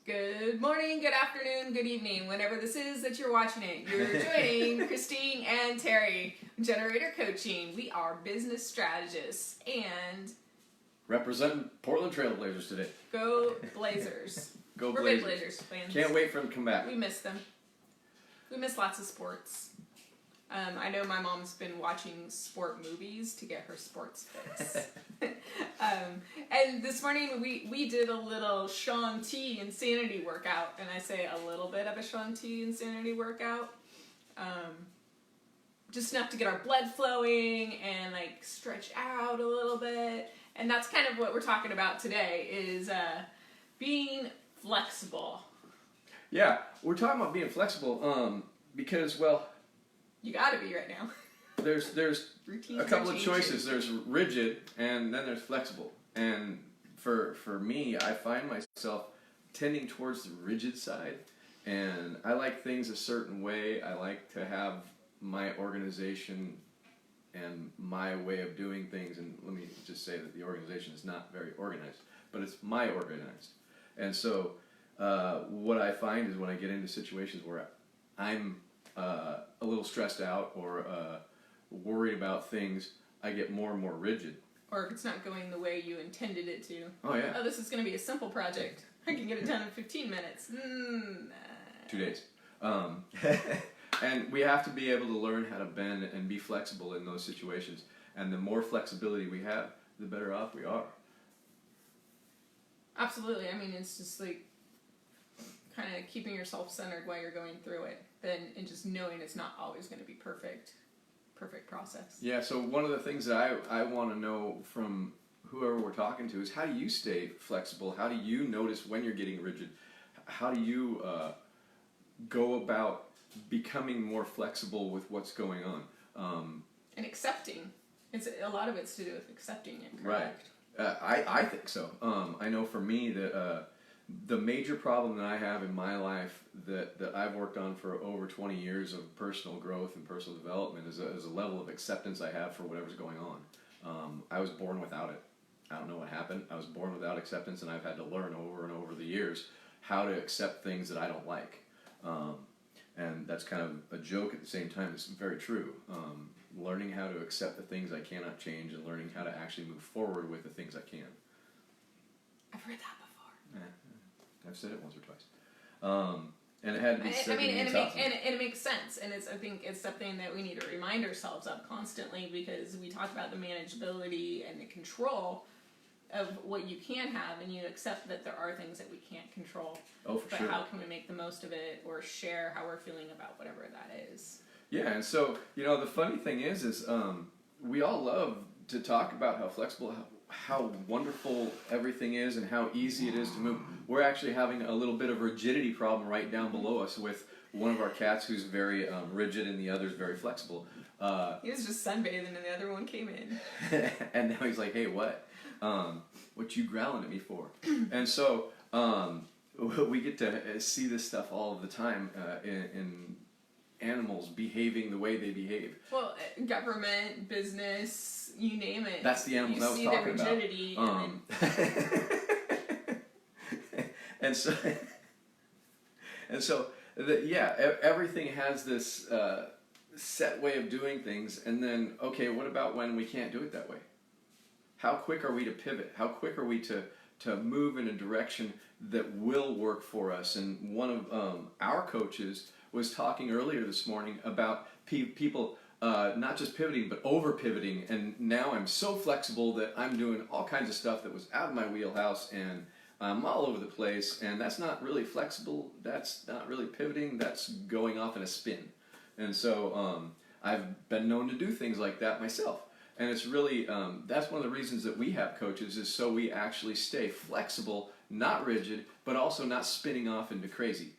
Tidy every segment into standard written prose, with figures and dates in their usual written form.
Good morning, good afternoon, good evening, whenever this is that you're watching it. You're joining Christine and Terry, Generator Coaching. We are business strategists and representing Portland Trailblazers today. Go Blazers. Go We're Blazers. big Blazers fans. Can't wait for them to come back. We miss them. We miss lots of sports. I know my mom's been watching sport movies to get her sports fix. And this morning we did a little Shaun T insanity workout, and I say a little bit of a Shaun T insanity workout. Just enough to get our blood flowing and like stretch out a little bit. And that's kind of what we're talking about today is being flexible. Yeah, we're talking about being flexible because, well, you gotta be right now. There's Routines a couple of changing. choices. There's rigid, and then there's flexible. And for me, I find myself tending towards the rigid side, and I like things a certain way. I like to have my organization and my way of doing things. And let me just say that the organization is not very organized, but it's my organized. And so what I find is when I get into situations where I'm a little stressed out or worried about things, I get more and more rigid. Or if it's not going the way you intended it to. Oh, yeah. Oh, this is going to be a simple project. I can get it done in 15 minutes. 2 days. And we have to be able to learn how to bend and be flexible in those situations. And the more flexibility we have, the better off we are. Absolutely. I mean, it's just like kind of keeping yourself centered while you're going through it. And just knowing it's not always going to be perfect process. Yeah, so one of the things that I want to know from whoever we're talking to is how do you stay flexible? How do you notice when you're getting rigid? How do you go about becoming more flexible with what's going on? And accepting. A lot of it's to do with accepting it, correct? Right. I think so. I know for me that the major problem that I have in my life that I've worked on for over 20 years of personal growth and personal development is a level of acceptance I have for whatever's going on. I was born without it. I don't know what happened. I was born without acceptance, and I've had to learn over and over the years how to accept things that I don't like. And that's kind of a joke at the same time. It's very true. Learning how to accept the things I cannot change and learning how to actually move forward with the things I can. I've heard that before. I've said it once or twice. And it had to be said. And it makes sense. And I think it's something that we need to remind ourselves of constantly because we talk about the manageability and the control of what you can have, and you accept that there are things that we can't control. Oh, for sure. But how can we make the most of it or share how we're feeling about whatever that is? Yeah, and so, the funny thing is we all love to talk about how flexible, how wonderful everything is and how easy it is to move. We're actually having a little bit of a rigidity problem right down below us with one of our cats who's very rigid and the other's very flexible. He was just sunbathing and the other one came in. And now he's like, hey, what? What you growling at me for? And so we get to see this stuff all of the time in animals behaving the way they behave. Well, government, business, you name it. That's the animals I was talking about. You see the rigidity. And so, everything has this set way of doing things, and then, okay, what about when we can't do it that way? How quick are we to pivot? How quick are we to move in a direction that will work for us? And one of our coaches was talking earlier this morning about people not just pivoting, but over-pivoting. And now I'm so flexible that I'm doing all kinds of stuff that was out of my wheelhouse, and I'm all over the place. And that's not really flexible. That's not really pivoting. That's going off in a spin. And so I've been known to do things like that myself. And it's really, that's one of the reasons that we have coaches is so we actually stay flexible, not rigid, but also not spinning off into crazy.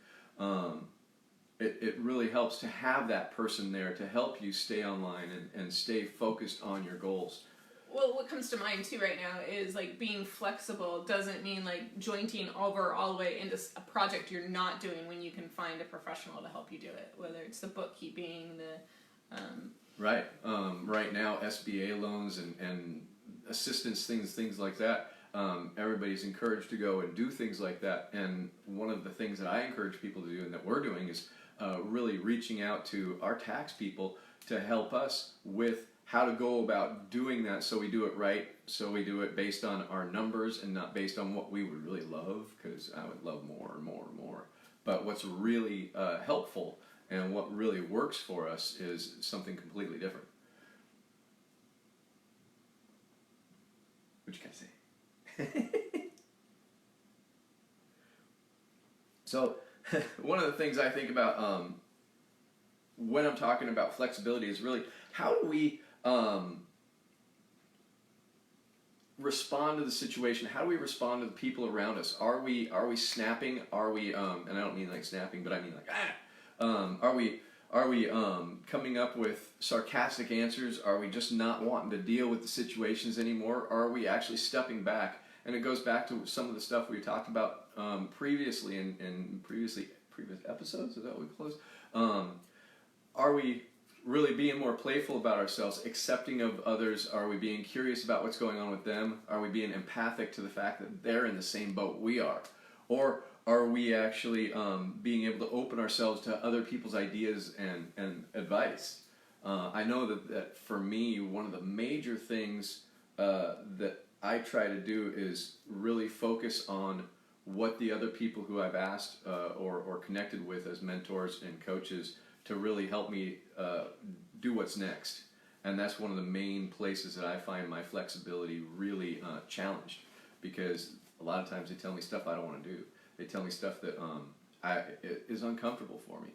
It really helps to have that person there to help you stay online and stay focused on your goals. Well, what comes to mind too right now is like being flexible doesn't mean like jointing over all the way into a project you're not doing when you can find a professional to help you do it, whether it's the bookkeeping, the... Right. Right now, SBA loans and assistance, things like that. everybody's encouraged to go and do things like that. And one of the things that I encourage people to do and that we're doing is really reaching out to our tax people to help us with how to go about doing that, so we do it right, so we do it based on our numbers and not based on what we would really love, because I would love more and more and more. But what's really helpful and what really works for us is something completely different. What you gotta say? So, one of the things I think about when I'm talking about flexibility is really, how do we respond to the situation? How do we respond to the people around us? Are we snapping? Are we and I don't mean like snapping, but I mean like are we coming up with sarcastic answers? Are we just not wanting to deal with the situations anymore? Are we actually stepping back? And it goes back to some of the stuff we talked about previously in previous episodes. Is that what we closed? Are we really being more playful about ourselves, accepting of others? Are we being curious about what's going on with them? Are we being empathic to the fact that they're in the same boat we are? Or are we actually being able to open ourselves to other people's ideas and advice? I know that for me, one of the major things that I try to do is really focus on what the other people who I've asked or connected with as mentors and coaches to really help me do what's next. And that's one of the main places that I find my flexibility really challenged, because a lot of times they tell me stuff I don't want to do. They tell me stuff that is uncomfortable for me.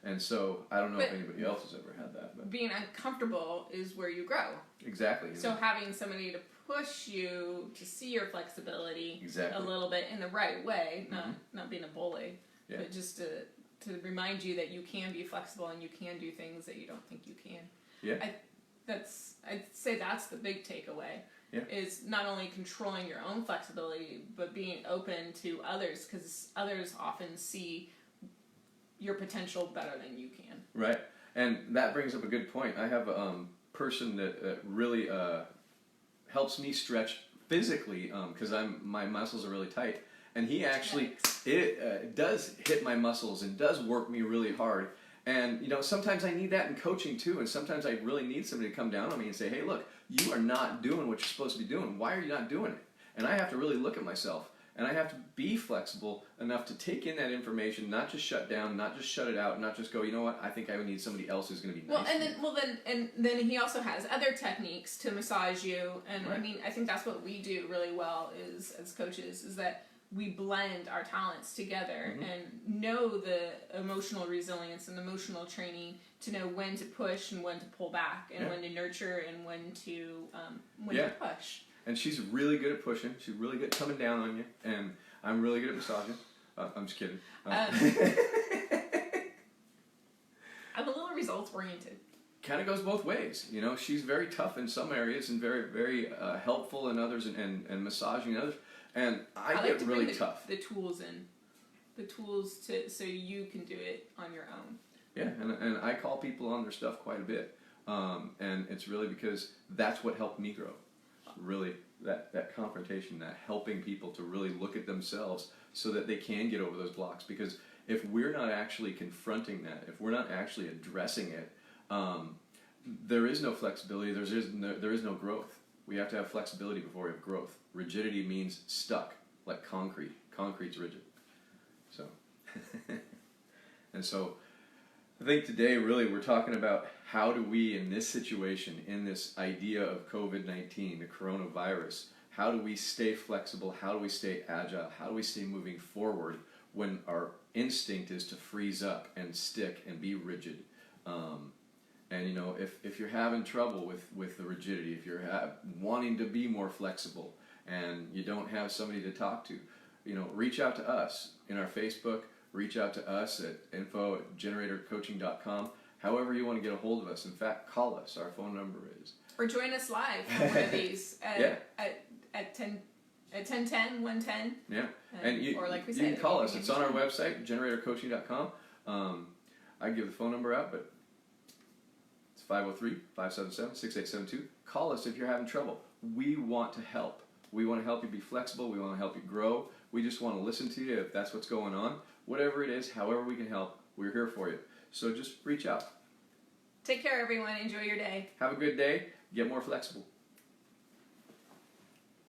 And so I don't know if anybody else has ever had that. But being uncomfortable is where you grow. Exactly. So having somebody to push you to see your flexibility exactly. a little bit in the right way, not being a bully, Yeah. but just to remind you that you can be flexible and you can do things that you don't think you can. Yeah. I'd say that's the big takeaway. Yeah. Is not only controlling your own flexibility, but being open to others, because others often see your potential better than you can. Right. And that brings up a good point. I have a person that really helps me stretch physically, because my muscles are really tight. And he actually, it does hit my muscles and does work me really hard. And, you know, sometimes I need that in coaching too. And sometimes I really need somebody to come down on me and say, hey, look, you are not doing what you're supposed to be doing. Why are you not doing it? And I have to really look at myself. And I have to be flexible enough to take in that information, not just shut down, not just shut it out, not just go, you know what, I think I would need somebody else who's going to be nice. Then he also has other techniques to massage you. And right. I mean, I think that's what we do really well is as coaches, is that we blend our talents together and know the emotional resilience and emotional training to know when to push and when to pull back and when to nurture and when to push. And she's really good at pushing. She's really good at coming down on you. And I'm really good at massaging. I'm just kidding. I'm a little results oriented. Kind of goes both ways. You know, she's very tough in some areas and very, very helpful in others and massaging in others. And I like get to really bring tough. The tools so you can do it on your own. Yeah, and I call people on their stuff quite a bit. And it's really because that's what helped me grow. Really, that confrontation, that helping people to really look at themselves so that they can get over those blocks. Because if we're not actually confronting that, if we're not actually addressing it, there is no flexibility, there is no growth. We have to have flexibility before we have growth. Rigidity means stuck, like concrete. Concrete's rigid. So, and so, I think today really we're talking about how do we, in this situation, in this idea of COVID-19, the coronavirus, how do we stay flexible, how do we stay agile, how do we stay moving forward when our instinct is to freeze up and stick and be rigid. And you know, if you're having trouble with the rigidity, if you're wanting to be more flexible and you don't have somebody to talk to, you know, reach out to us in our Facebook, reach out to us at info@generatorcoaching.com. However you want to get a hold of us. In fact, call us. Our phone number is. Or join us live on one of these at 1010, 110. Yeah. And you, or like we you said, can call us. It's on our website, generatorcoaching.com. I give the phone number out, but it's 503-577-6872. Call us if you're having trouble. We want to help. We want to help you be flexible. We want to help you grow. We just want to listen to you if that's what's going on. Whatever it is, however we can help, we're here for you. So just reach out. Take care, everyone. Enjoy your day. Have a good day. Get more flexible.